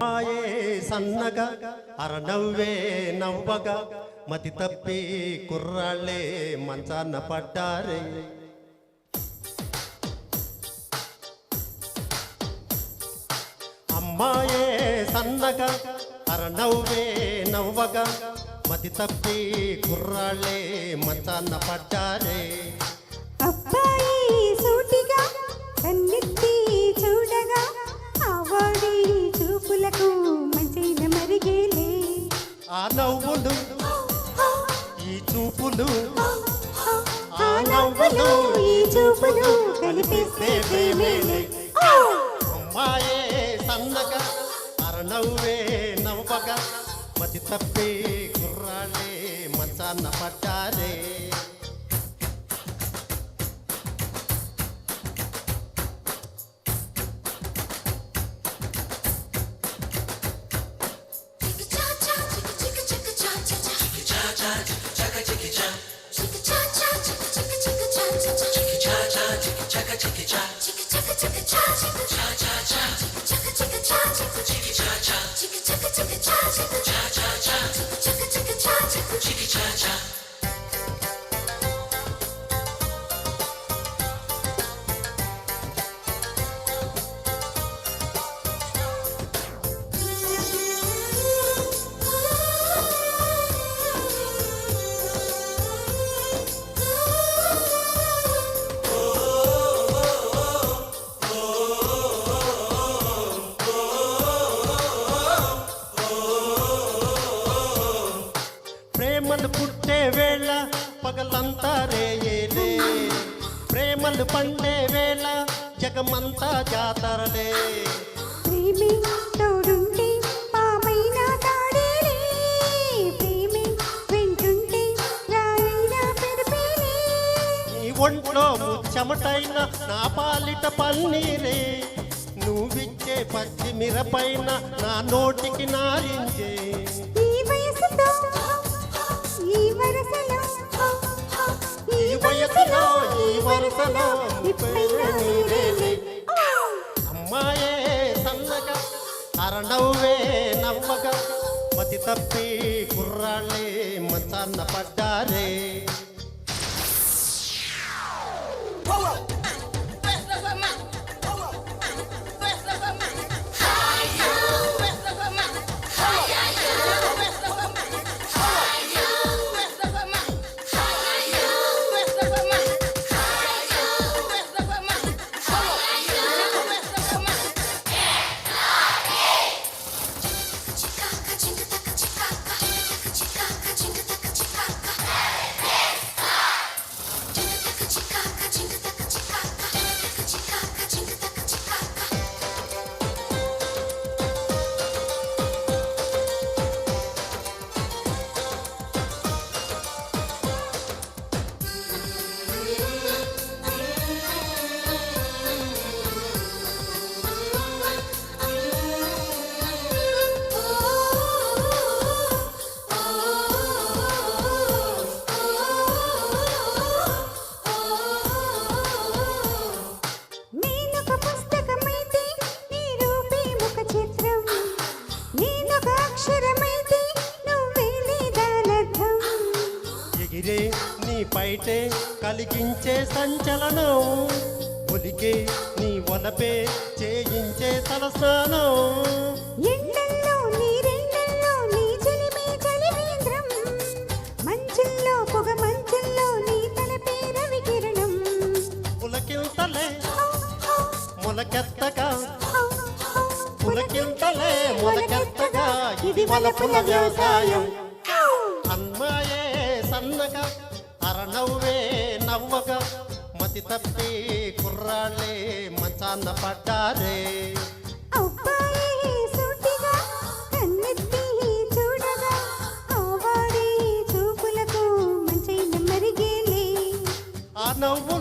అమ్మాయే సన్నగా అరనవ్వే నవ్వగా మతి తప్పి కుర్రాళ్ళే మంచాన పడ్డారే. అమ్మాయే సన్నగా అరనవ్వే నవ్వగా మతి తప్పి కుర్రాళ్ళే మంచాన పడ్డారే. అబ్బాయి సూటిగా కన్నెత్తి చూడగా ఆవాడి చూపులకు మంచిన మరిగేలే. ఆ నవ్వులు ఈ చూపులు ఆ నవ్వులు ఈ చూపులు కలిపిస్తే ప్రేమేలే. అమ్మాయే సన్నగా అరనవ్వే నవ్వగా మతి తప్పి కుర్రాళ్ళే మంచాన పడ్డారే. ప్రేమలు పుట్టే వేళ పగలంతా రేయేలే. ప్రేమలు పండే వేళ జగమంతా జాతరలే. ప్రేమే తోడుంటే పామైన తాడేలే. ప్రేమే వెంటుంటే రాయినా పెరిపేలే. నీ ఒంట్లో చెమటైన నా పాలిట పన్నీరే. నువ్విచ్చే పచ్చి మిరపైన నా నోటికి నారింజే. ఈ వయసుతో ఈ వరసలో ఈ వయసులో ఈ వరుసలో నీవేలే. అమ్మాయే సన్నగా అరనవ్వే నవ్వగా మతి తప్పి కుర్రాళ్ళే మంచాన పడ్డారే. ఎగిరే నీ పైటే కలిగించే సంచలనం. ఒలికే నీ వలపే చేయించే తలస్నానం. ఎండల్లో నీరెండల్లో నీ చెలిమే చలివేంద్రం. మంచుల్లో పొగ మంచుల్లో నీ తలపే రవికిరణం. పులకింతలే మొలకెత్తగా పులకింతలే మొలకెత్తగా ఇది వలపుల వ్యవసాయం. అమ్మాయే సన్నగా అరనవ్వే నవ్వగా మతి తప్పి కుర్రాళ్ళే మంచాన పడ్డారే. అబ్బాయి సూటిగా కన్నెత్తి చూడగా ఆవాడి చూపులకు మంచైన మరిగేలే. ఆ నవ్వు